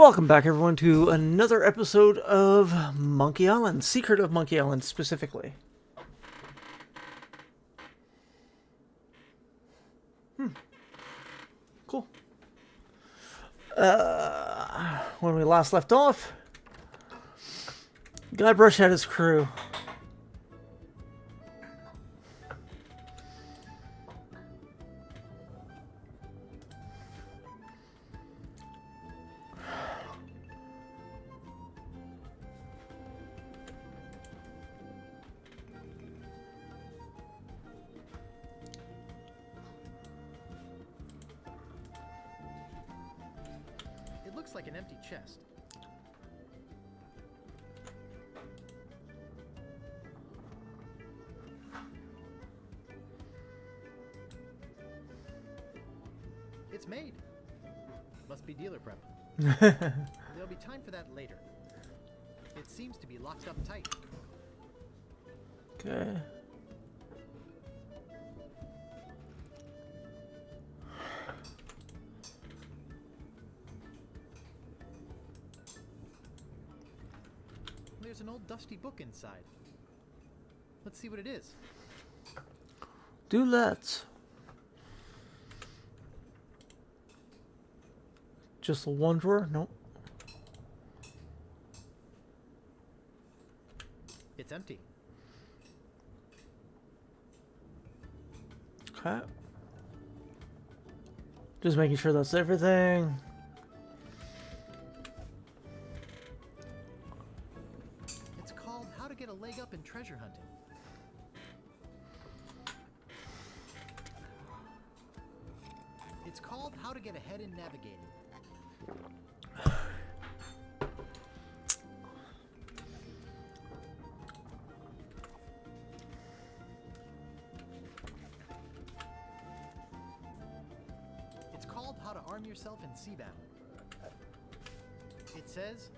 Welcome back, everyone, to another episode of Monkey Island. Secret of Monkey Island, specifically. Cool. When we last left off, Guybrush had his crew. It looks like an empty chest. It's made. Must be dealer prep. There'll be time for that later. It seems to be locked up tight. Okay. There's an old dusty book inside. Let's see what it is. Do that. Just the one drawer? Nope. It's empty. Okay. Just making sure that's everything. It's called How to Get a Leg Up in Treasure Hunting. It's called How to Get Ahead in Navigating. It's called How to Arm Yourself in Sea Battle. It says,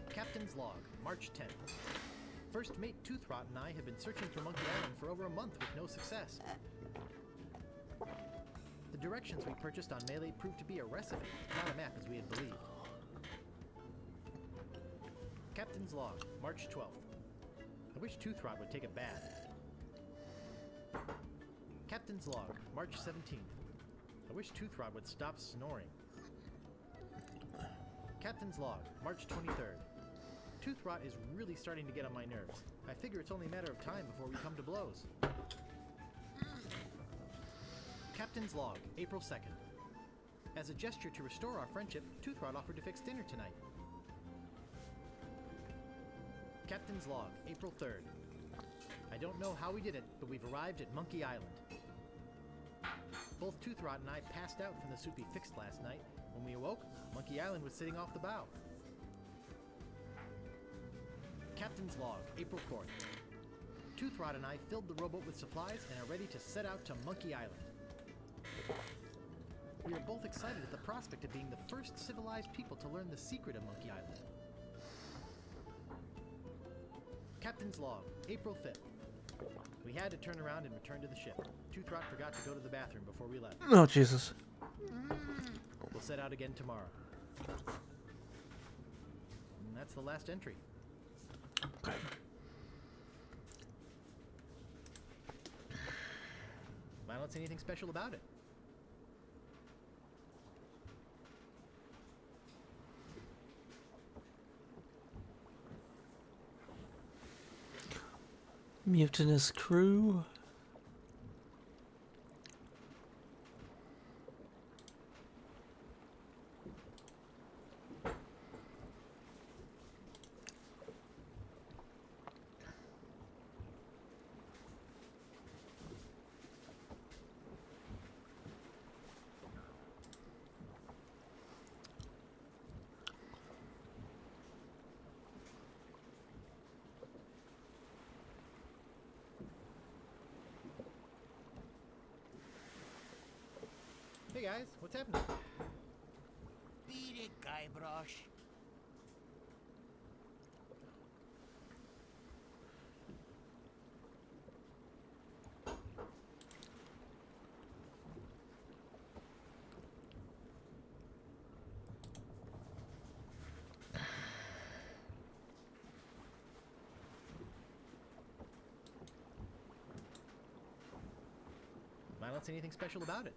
Captain's Log, March 10th. First mate Toothrot and I have been searching for Monkey Island for over a month with no success. The directions we purchased on Melee proved to be a recipe, not a map as we had believed. Captain's Log, March 12th. I wish Toothrot would take a bath. Captain's Log, March 17th. I wish Toothrot would stop snoring. Captain's Log, March 23rd. Toothrot is really starting to get on my nerves. I figure it's only a matter of time before we come to blows. Captain's Log, April 2nd. As a gesture to restore our friendship, Toothrot offered to fix dinner tonight. Captain's Log, April 3rd. I don't know how we did it, but we've arrived at Monkey Island. Both Toothrot and I passed out from the soup he fixed last night. When we awoke, Monkey Island was sitting off the bow. Captain's Log, April 4th. Toothrot and I filled the rowboat with supplies and are ready to set out to Monkey Island. We are both excited at the prospect of being the first civilized people to learn the secret of Monkey Island. Captain's Log, April 5th. We had to turn around and return to the ship. Toothrot forgot to go to the bathroom before we left. Oh, Jesus. We'll set out again tomorrow. And that's the last entry. Okay. I don't see anything special about it. Mutinous crew. Hey guys, what's happening? Beat it, Guybrush. I don't see anything special about it.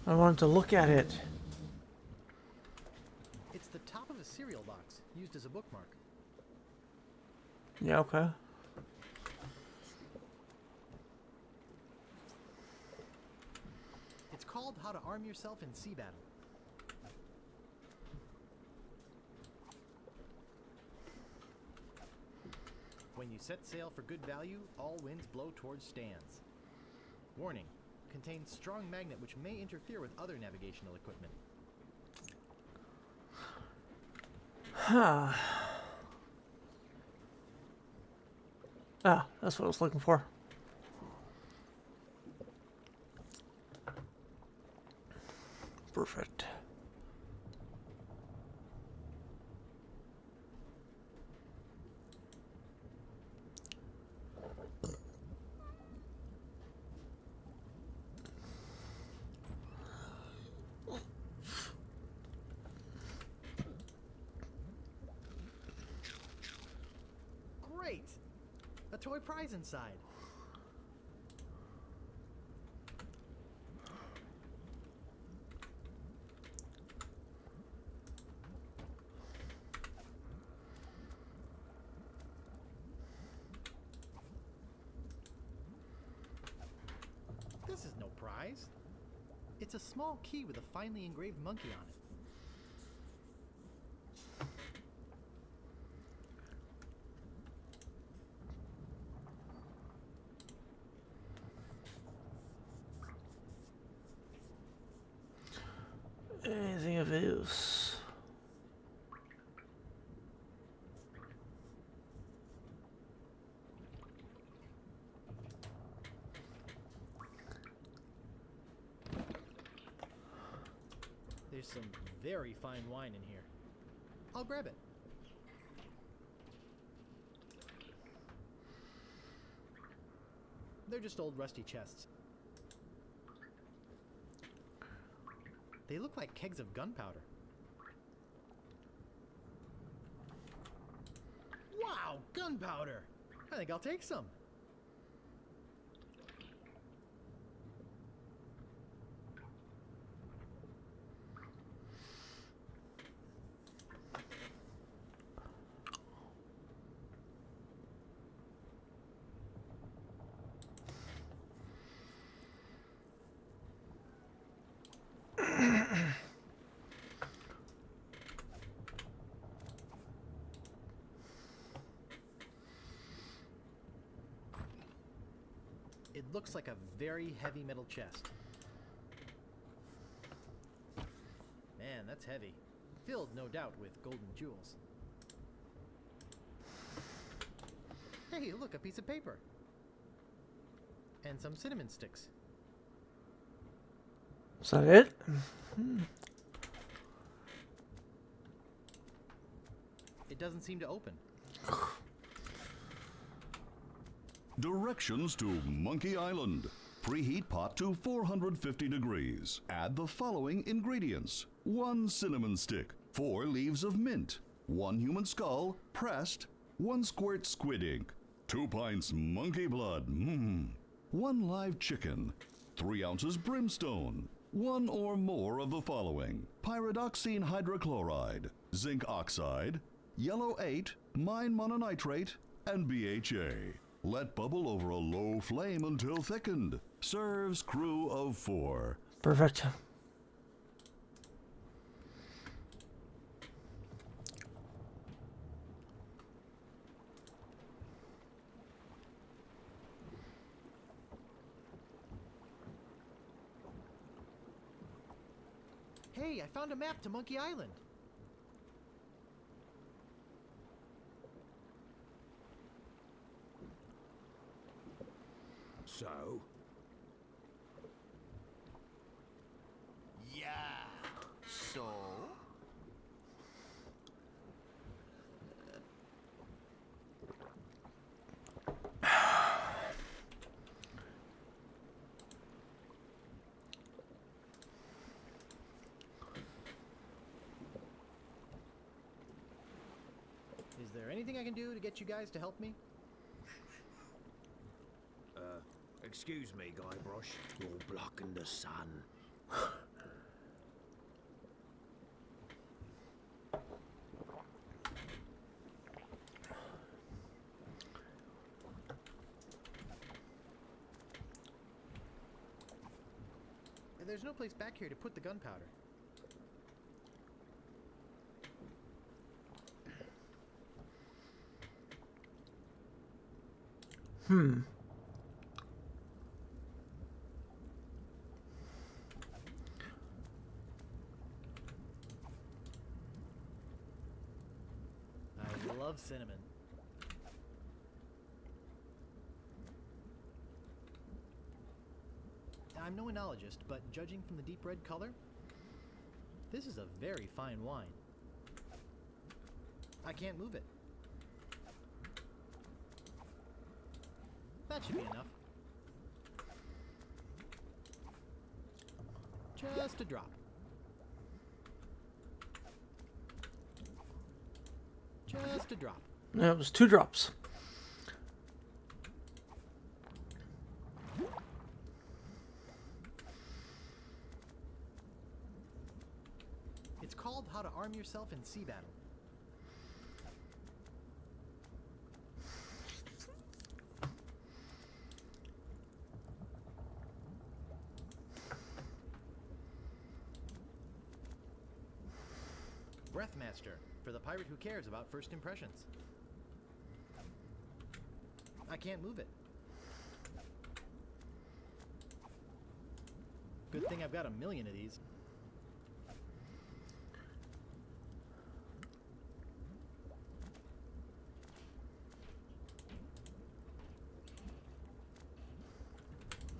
I wanted to look at it. It's the top of a cereal box, used as a bookmark. Yeah, okay. It's called How to Arm Yourself in Sea Battle. When you set sail for good value, all winds blow towards stands. Warning, contains strong magnet which may interfere with other navigational equipment. Ah, that's what I was looking for. Perfect. Great! A toy prize inside. This is no prize. It's a small key with a finely engraved monkey on it. Anything of use? There's some very fine wine in here. I'll grab it. They're just old rusty chests. They look like kegs of gunpowder. Wow, gunpowder! I think I'll take some. It looks like a very heavy metal chest. Man, that's heavy. Filled, no doubt, with golden jewels. Hey, look, a piece of paper. And some cinnamon sticks. Is that it? It doesn't seem to open. Directions to Monkey Island. Preheat pot to 450 degrees. Add the following ingredients. 1 cinnamon stick, 4 leaves of mint, 1 human skull, pressed, 1 squirt squid ink, 2 pints monkey blood, 1 live chicken, 3 ounces brimstone, 1 or more of the following. Pyridoxine hydrochloride, zinc oxide, yellow 8, mine mononitrate, and BHA. Let bubble over a low flame until thickened. Serves crew of 4. Perfect. Hey, I found a map to Monkey Island. So? Yeah. So? Is there anything I can do to get you guys to help me? Excuse me, Guybrush. You're blocking the sun. There's no place back here to put the gunpowder. I love cinnamon. I'm no enologist, but judging from the deep red color, this is a very fine wine. I can't move it. That should be enough. Just a drop. Just a drop. It was 2 drops. It's called How to Arm Yourself in Sea Battle. Breathmaster, for the pirate who cares about first impressions. I can't move it. Good thing I've got a million of these.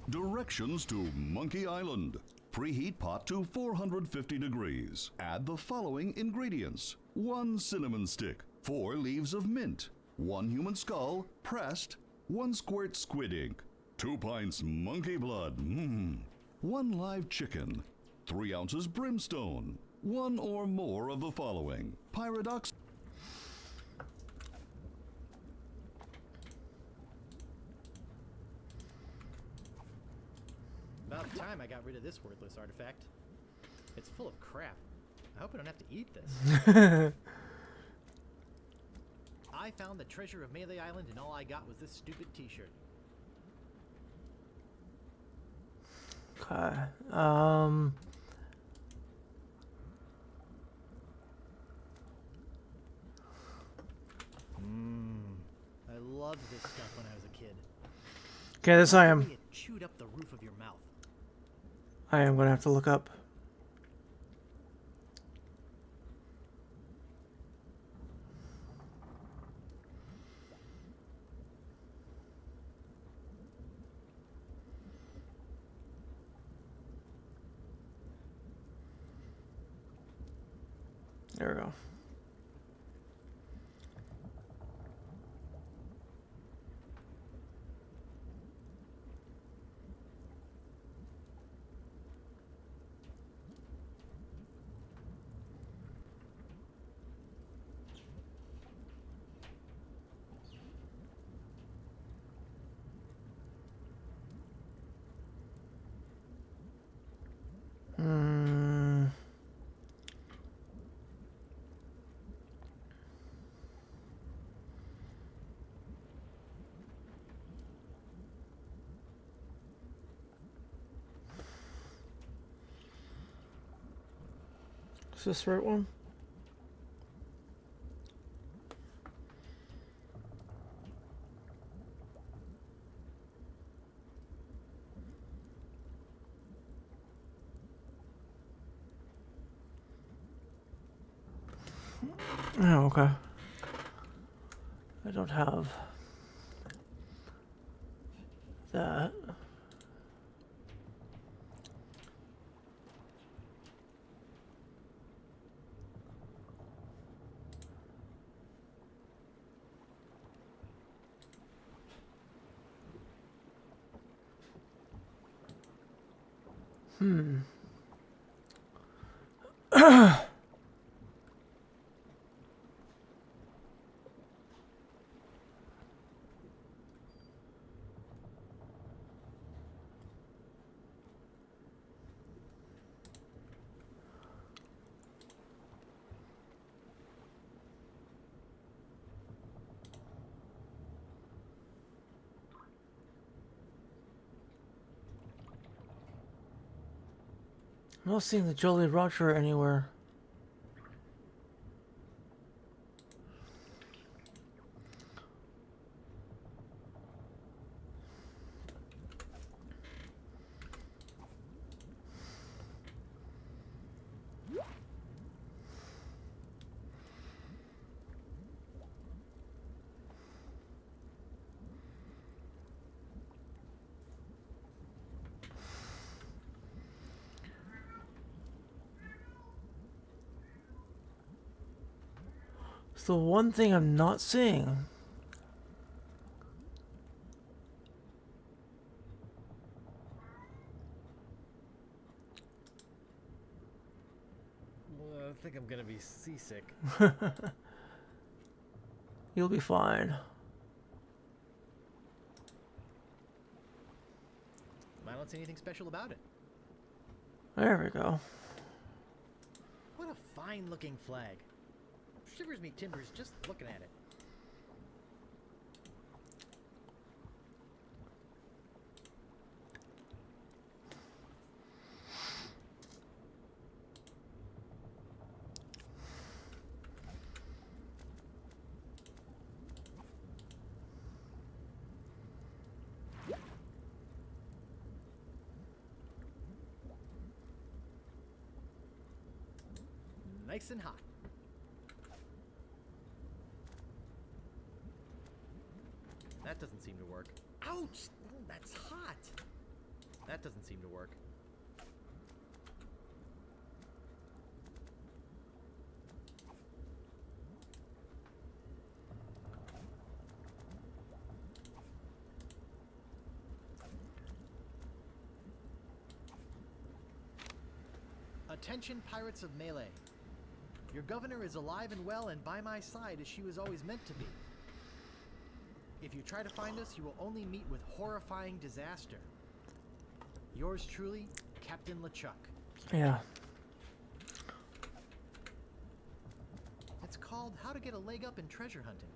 Directions to Monkey Island. Preheat pot to 450 degrees. Add the following ingredients. 1 cinnamon stick, 4 leaves of mint, 1 human skull, pressed, 1 squirt squid ink, 2 pints monkey blood, 1 live chicken, 3 ounces brimstone, 1 or more of the following. Pyridox. About time I got rid of this worthless artifact. It's full of crap. I hope I don't have to eat this. I found the treasure of Melee Island and all I got was this stupid t-shirt. Okay. I loved this stuff when I was a kid. Okay, this I am. It chewed up the roof of your mouth. I am gonna have to look up. There we go. Is this the right one? Oh, okay. I don't have that. I'm not seeing the Jolly Roger anywhere. It's the one thing I'm not seeing. Well, I think I'm gonna be seasick. You'll be fine. I don't see anything special about it. There we go. What a fine-looking flag. Shivers me timbers just looking at it. Nice and hot. That doesn't seem to work. Ouch! That's hot! That doesn't seem to work. Attention, pirates of Melee. Your governor is alive and well and by my side as she was always meant to be. If you try to find us, you will only meet with horrifying disaster. Yours truly, Captain LeChuck. Yeah. It's called How to Get a Leg Up in Treasure Hunting.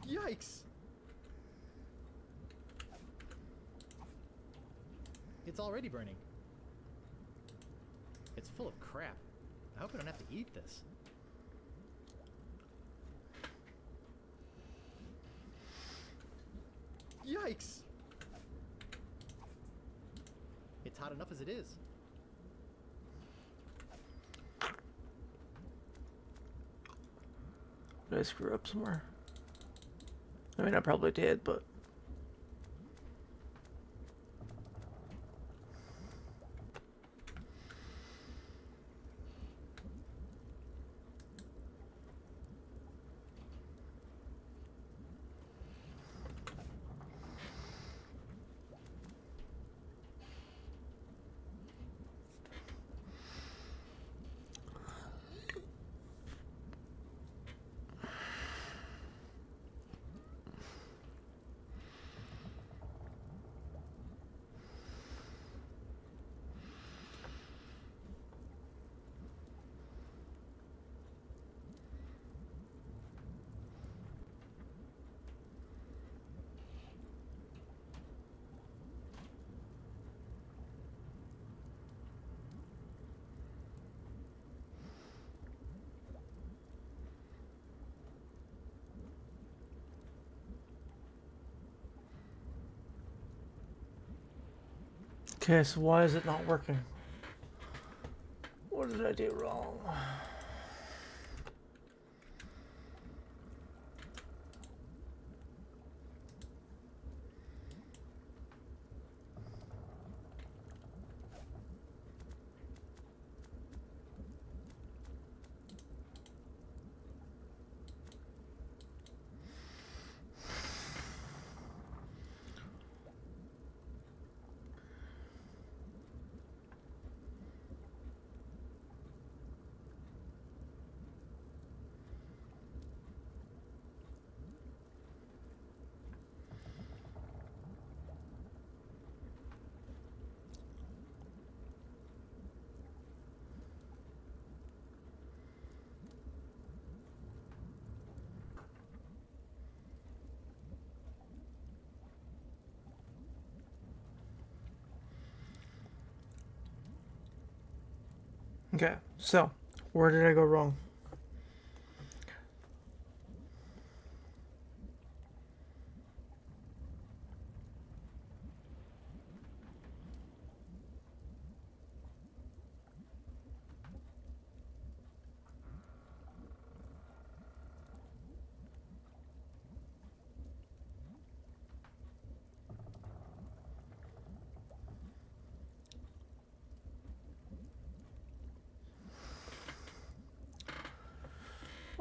Yikes! It's already burning. It's full of crap. I hope I don't have to eat this. Yikes! It's hot enough as it is. Did I screw up somewhere? I mean, I probably did, but... Okay, so why is it not working? What did I do wrong? Okay, so where did I go wrong?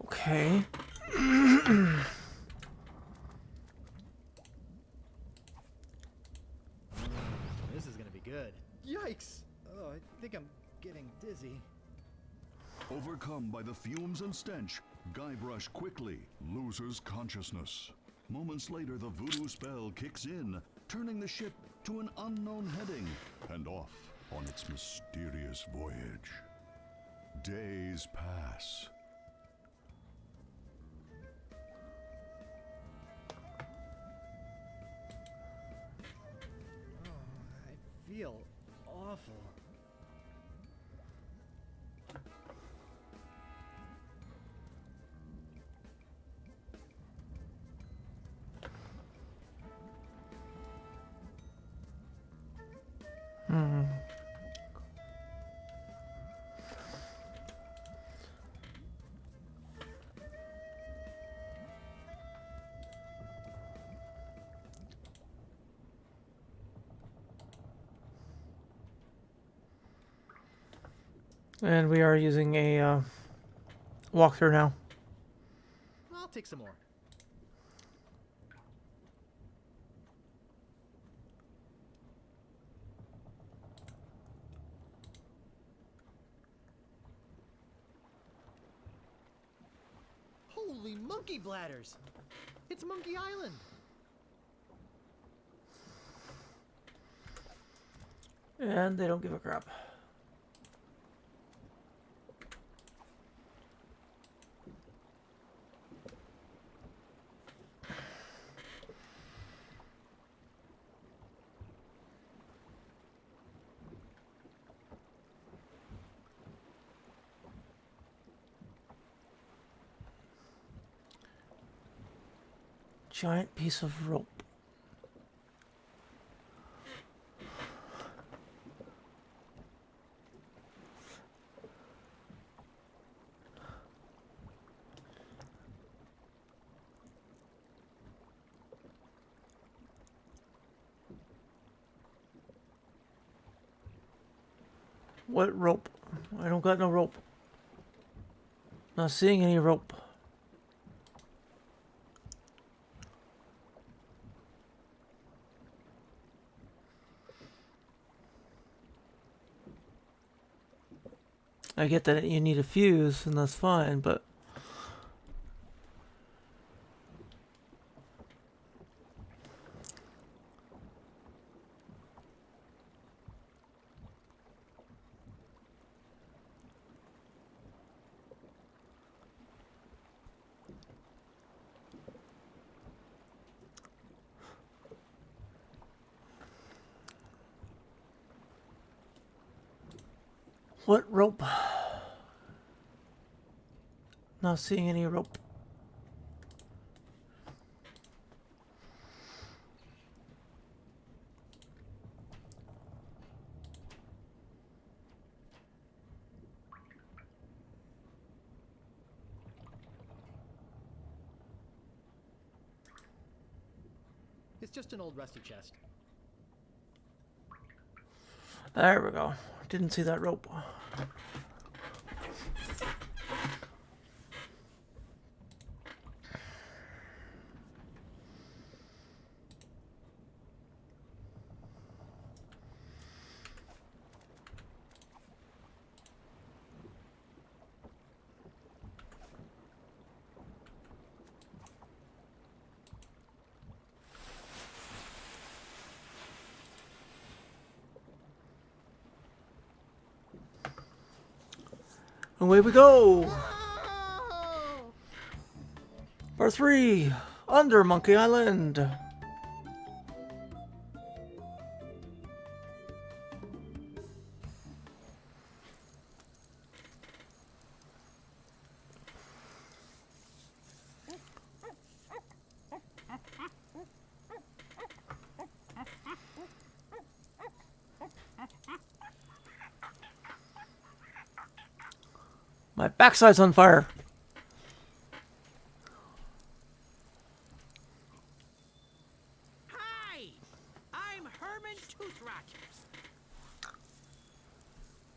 Okay. This is gonna be good. Yikes! Oh, I think I'm getting dizzy. Overcome by the fumes and stench, Guybrush quickly loses consciousness. Moments later, the voodoo spell kicks in, turning the ship to an unknown heading and off on its mysterious voyage. Days pass. Oh, I feel awful. And we are using a walkthrough now. I'll take some more. Holy monkey bladders! It's Monkey Island! And they don't give a crap. Giant piece of rope. What rope? I don't got no rope. Not seeing any rope. I get that you need a fuse, and that's fine, but... What rope? Not seeing any rope. It's just an old rusty chest. There we go. Didn't see that rope. Away we go! Part 3! Under Monkey Island! My backside's on fire. Hi! I'm Herman Toothrot.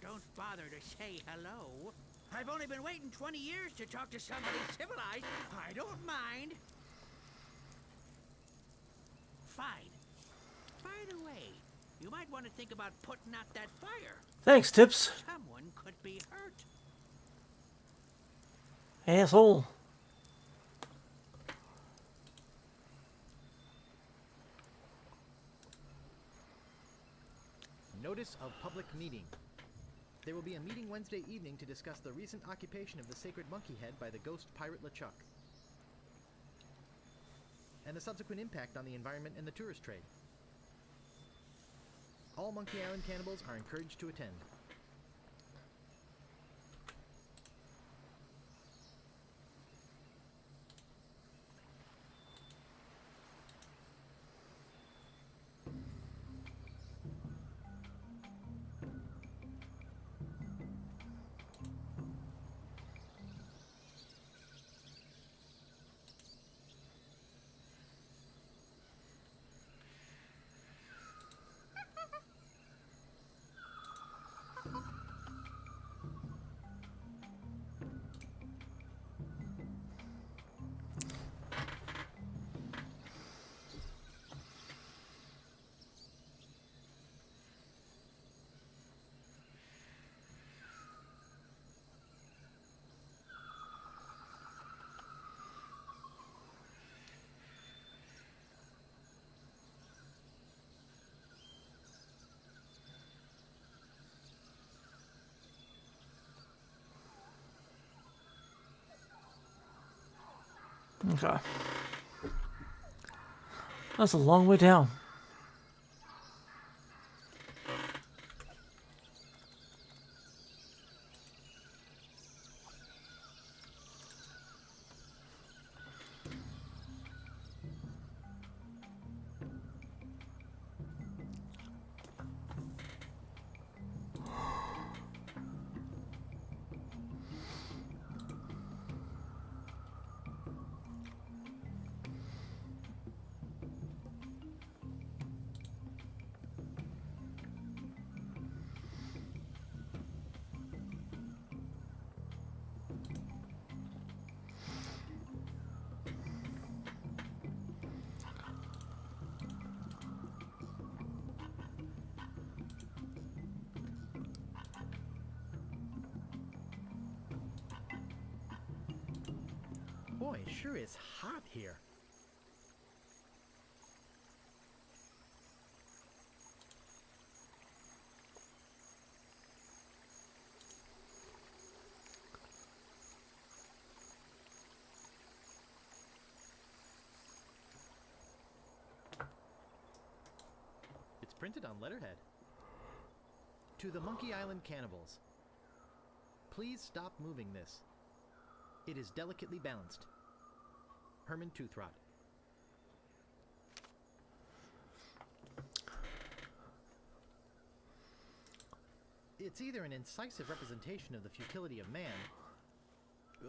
Don't bother to say hello. I've only been waiting 20 years to talk to somebody civilized. I don't mind. Fine. By the way, you might want to think about putting out that fire. Thanks, Tips. Someone could be hurt. Asshole. Notice of public meeting. There will be a meeting Wednesday evening to discuss the recent occupation of the sacred monkey head by the ghost pirate LeChuck, and the subsequent impact on the environment and the tourist trade. All Monkey Island cannibals are encouraged to attend. Okay. That's a long way down. Boy, it sure is hot here. It's printed on letterhead. To the Monkey Island cannibals. Please stop moving this. It is delicately balanced. Herman Toothrot. It's either an incisive representation of the futility of man,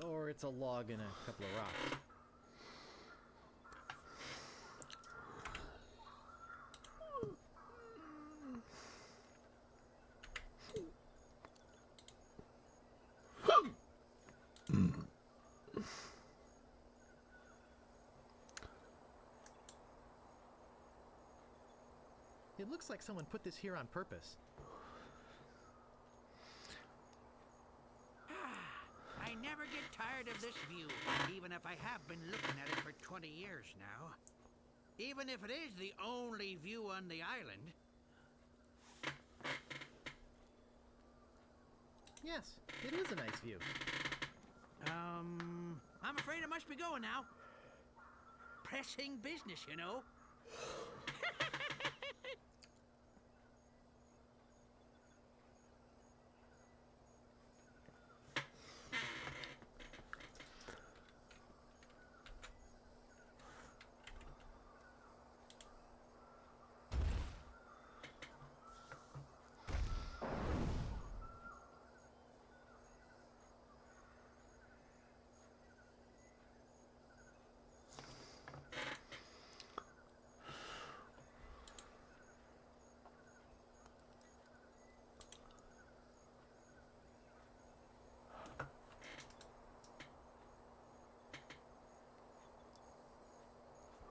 or it's a log and a couple of rocks. It looks like someone put this here on purpose. I never get tired of this view, even if I have been looking at it for 20 years now. Even if it is the only view on the island. Yes, it is a nice view. I'm afraid I must be going now. Pressing business, you know.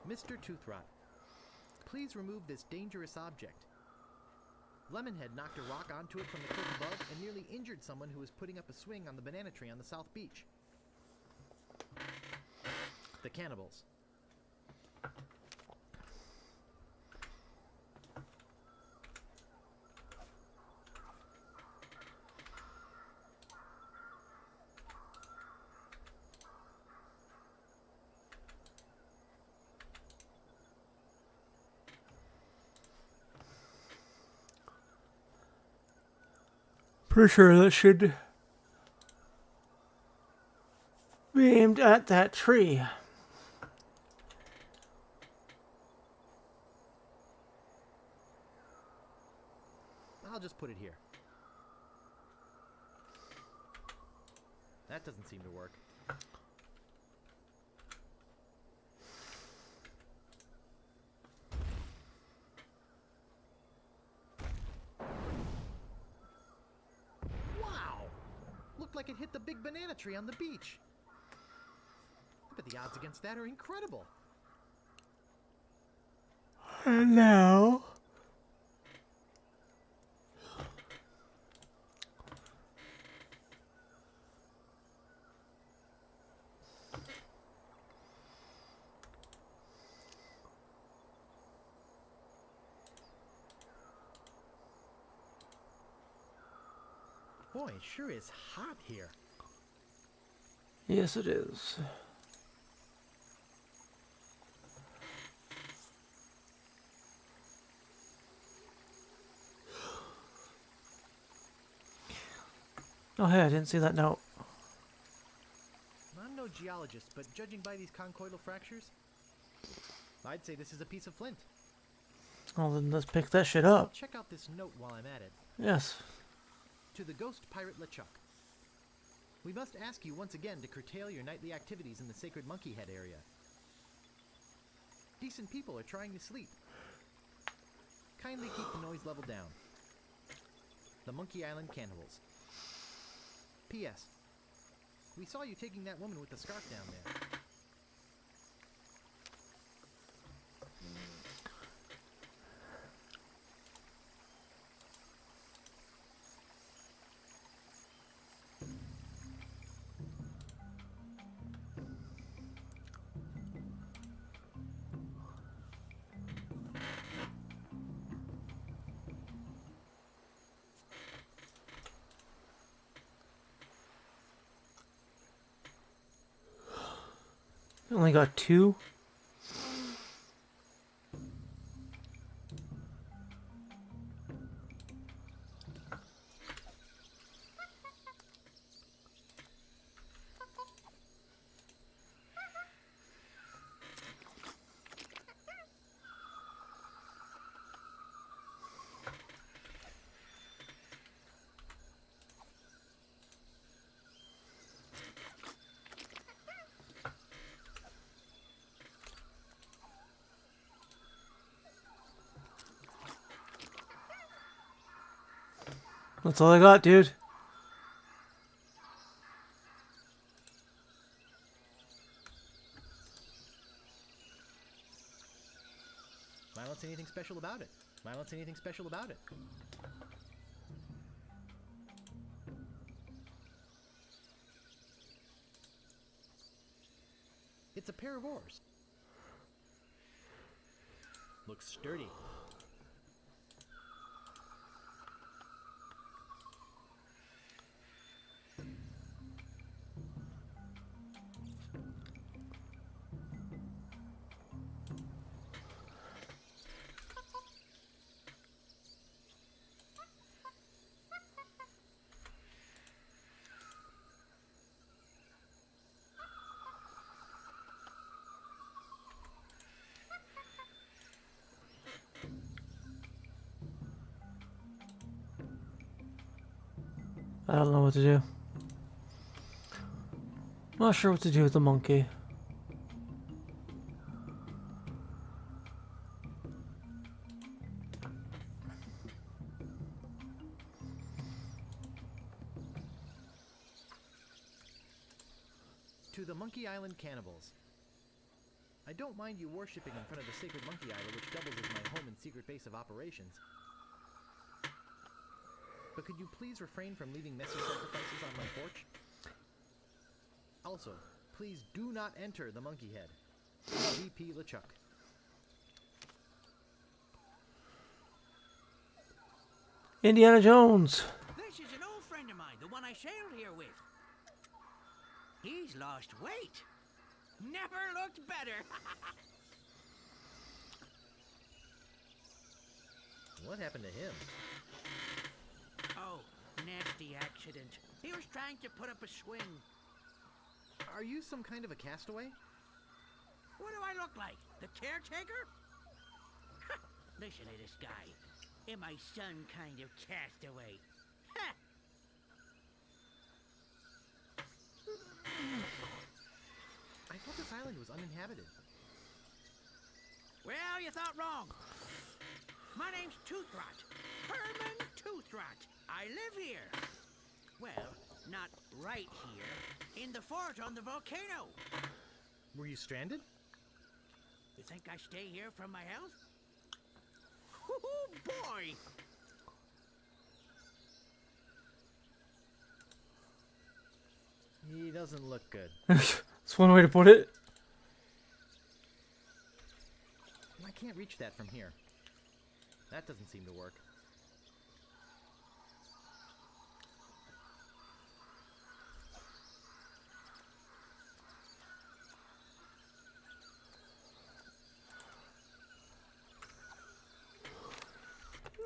Mr. Toothrot, please remove this dangerous object. Lemonhead knocked a rock onto it from the cliff above and nearly injured someone who was putting up a swing on the banana tree on the South Beach. The cannibals. Pretty sure that should be aimed at that tree. I'll just put it here. That doesn't seem to work. Wow! Looked like it hit the big banana tree on the beach. But the odds against that are incredible. And now... Boy, it sure is hot here. Yes, it is. Oh, hey, I didn't see that note. I'm no geologist, but judging by these conchoidal fractures, I'd say this is a piece of flint. Well, then let's pick that shit I'll up. check out this note while I'm at it. Yes. To the ghost pirate LeChuck. We must ask you once again to curtail your nightly activities in the sacred Monkey Head area. Decent people are trying to sleep. Kindly keep the noise level down. The Monkey Island Cannibals. P.S. We saw you taking that woman with the scarf down there. Only got 2. That's all I got, dude. I don't see anything special about it. I don't see anything special about it. It's a pair of oars. Looks sturdy. I don't know what to do. Not sure what to do with the monkey. To the Monkey Island Cannibals. I don't mind you worshipping in front of the sacred monkey idol, which doubles as my home and secret base of operations. But could you please refrain from leaving messy sacrifices on my porch? Also, please do not enter the monkey head. VP LeChuck. Indiana Jones. This is an old friend of mine, the one I sailed here with. He's lost weight. Never looked better. What happened to him? Oh, nasty accident. He was trying to put up a swing. Are you some kind of a castaway? What do I look like? The caretaker? Listen to this guy. Am I some kind of castaway? Ha! I thought this island was uninhabited. Well, you thought wrong. My name's Toothrot. Herman Toothrot. I live here. Well, not right here. In the fort on the volcano. Were you stranded? You think I stay here from my health? Oh, boy! He doesn't look good. That's one way to put it. I can't reach that from here. That doesn't seem to work.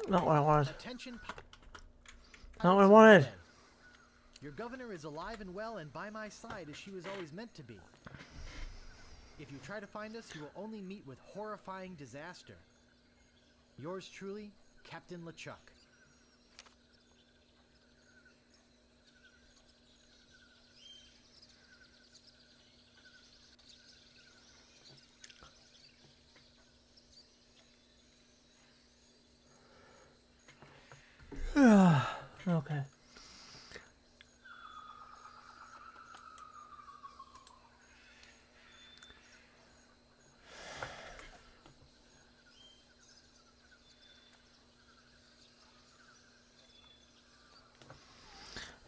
Not what I wanted. Attention. Not what I wanted. Your governor is alive and well and by my side as she was always meant to be. If you try to find us, you will only meet with horrifying disaster. Yours truly, Captain LeChuck. Okay.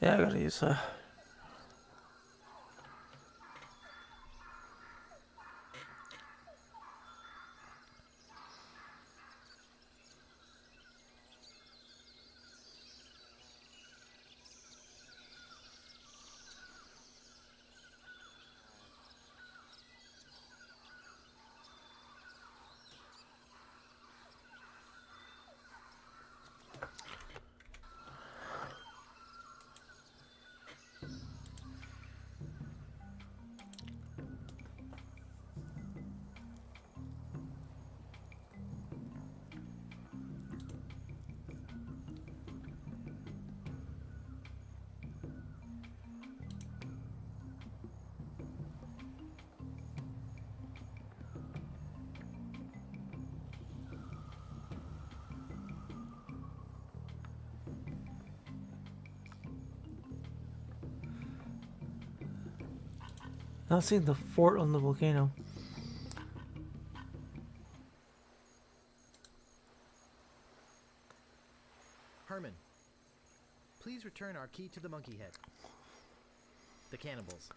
Yeah, I gotta use not seeing the fort on the volcano. Herman, please return our key to the monkey head. The cannibals.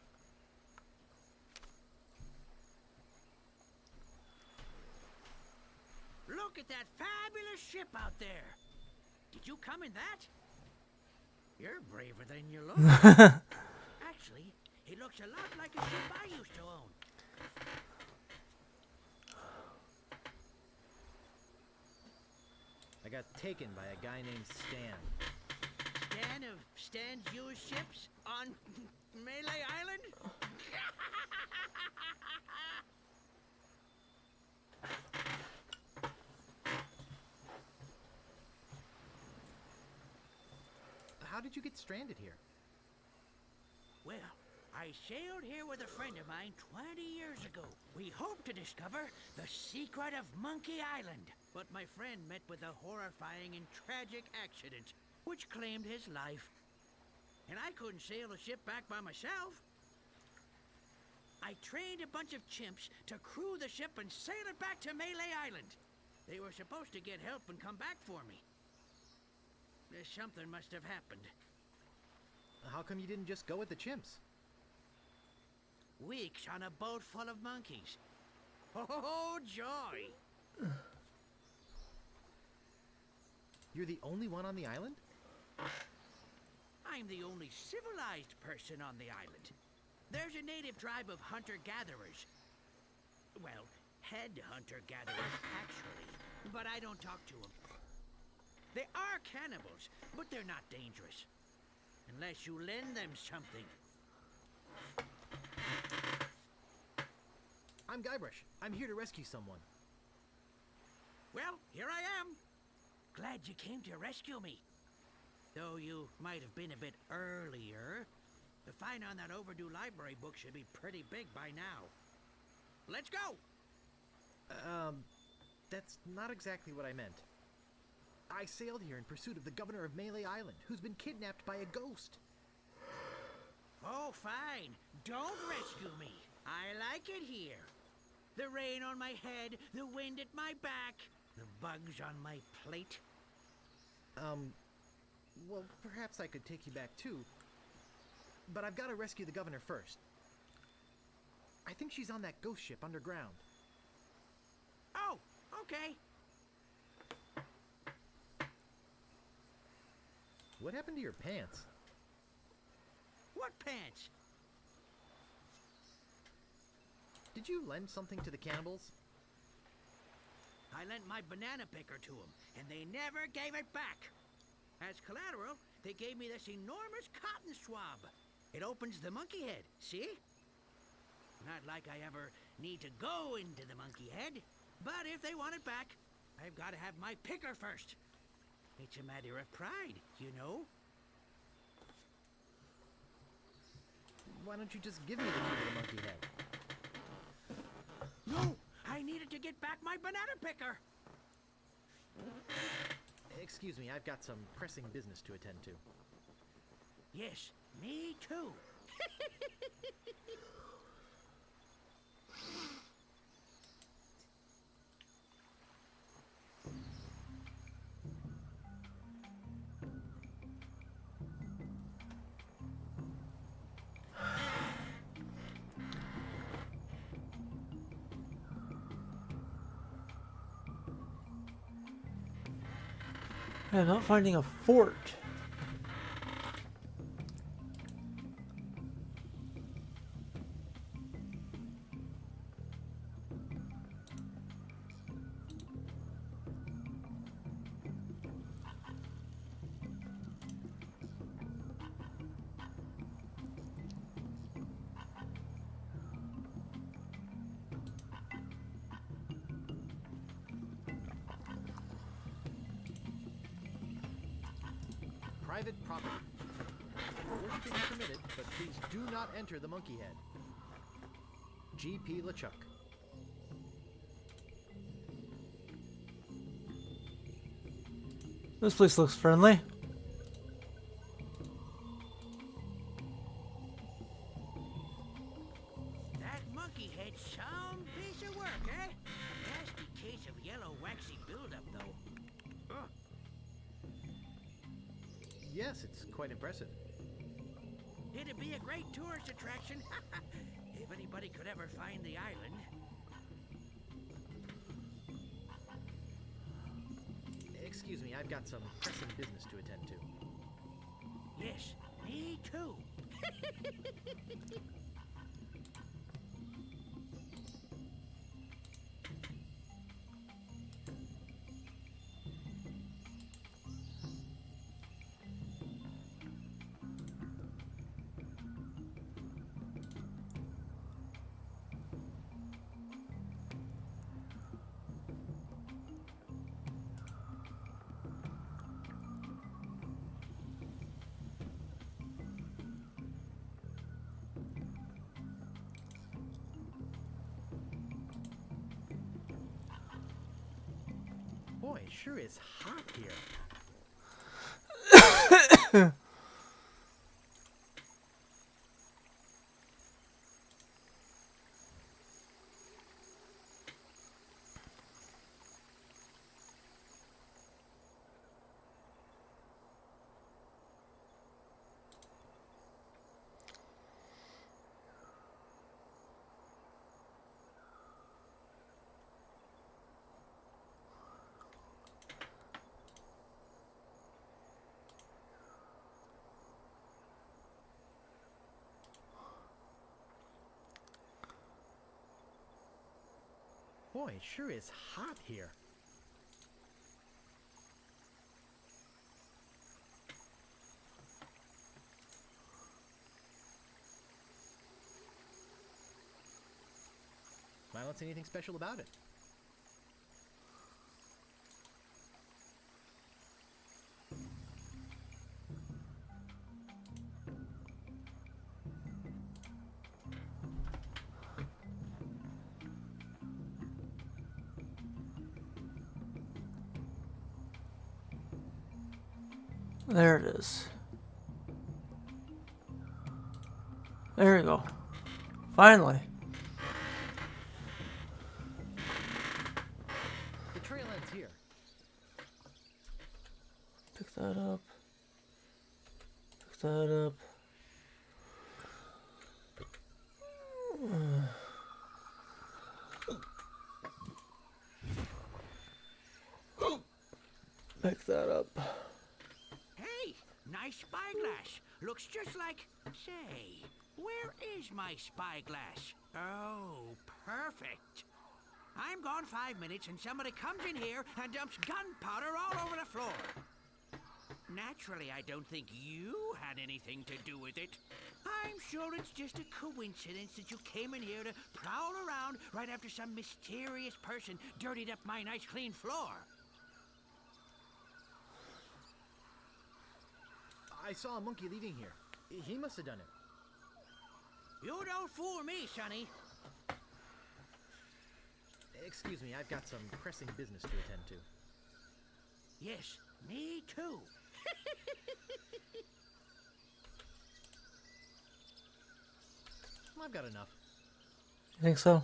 Look at that fabulous ship out there. Did you come in that? You're braver than you look. Actually, it looks a lot like a ship I used to own. I got taken by a guy named Stan. Stan of Stan's used ships on Melee Island? How did you get stranded here? Well, I sailed here with a friend of mine 20 years ago. We hoped to discover the secret of Monkey Island, but my friend met with a horrifying and tragic accident, which claimed his life. And I couldn't sail the ship back by myself. I trained a bunch of chimps to crew the ship and sail it back to Melee Island. They were supposed to get help and come back for me. Something must have happened. How come you didn't just go with the chimps? Weeks on a boat full of monkeys. Oh, joy! You're the only one on the island? I'm the only civilized person on the island. There's a native tribe of hunter-gatherers. Well, head hunter-gatherers, actually. But I don't talk to them. They are cannibals, but they're not dangerous. Unless you lend them something. I'm Guybrush. I'm here to rescue someone. Well, here I am. Glad you came to rescue me. Though you might have been a bit earlier. The fine on that overdue library book should be pretty big by now. Let's go! That's not exactly what I meant. I sailed here in pursuit of the governor of Melee Island, who's been kidnapped by a ghost. Oh, fine. Don't rescue me. I like it here. The rain on my head, the wind at my back, the bugs on my plate. Well, perhaps I could take you back too. But I've got to rescue the governor first. I think she's on that ghost ship underground. Oh, okay. What happened to your pants? What pants? Did you lend something to the cannibals? I lent my banana picker to them, and they never gave it back. As collateral, they gave me this enormous cotton swab. It opens the monkey head, see? Not like I ever need to go into the monkey head, but if they want it back, I've got to have my picker first. It's a matter of pride, you know? Why don't you just give me the key to the monkey head? No! I needed to get back my banana picker! Excuse me, I've got some pressing business to attend to. Yes, me too. I'm not finding a fort. Private property. Worshipping is permitted, but please do not enter the monkey head. G.P. LeChuck. This place looks friendly. That monkey head, some piece of work, eh? Nasty case of yellow waxy buildup, though. Ugh. Yes, it's quite impressive. It'd be a great tourist attraction if anybody could ever find the island. Excuse me, I've got some pressing business to attend to. Yes, me too. Boy, it sure is hot here. Boy, it sure is hot here. I don't see anything special about it. There it is. There you go. Finally. The trail ends here. Pick that up. Pick that up. Pick that up. Hey, nice spyglass. Looks just like... Say, where is my spyglass? Oh, perfect. I'm gone 5 minutes and somebody comes in here and dumps gunpowder all over the floor. Naturally, I don't think you had anything to do with it. I'm sure it's just a coincidence that you came in here to prowl around right after some mysterious person dirtied up my nice clean floor. I saw a monkey leaving here. He must have done it. You don't fool me, Sonny. Excuse me, I've got some pressing business to attend to. Yes, me too. I've got enough. You think so?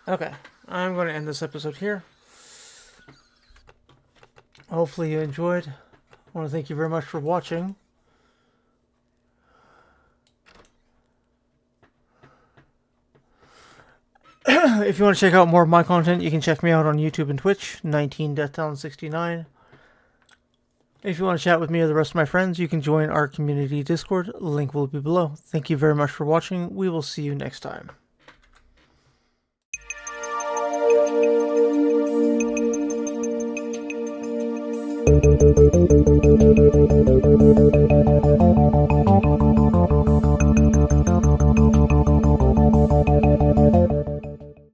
Okay, I'm going to end this episode here. Hopefully you enjoyed. I want to thank you very much for watching. If you want to check out more of my content, you can check me out on YouTube and Twitch, 19deathtalent69. If you want to chat with me or the rest of my friends, you can join our community Discord. Link will be below. Thank you very much for watching. We will see you next time. Thank you.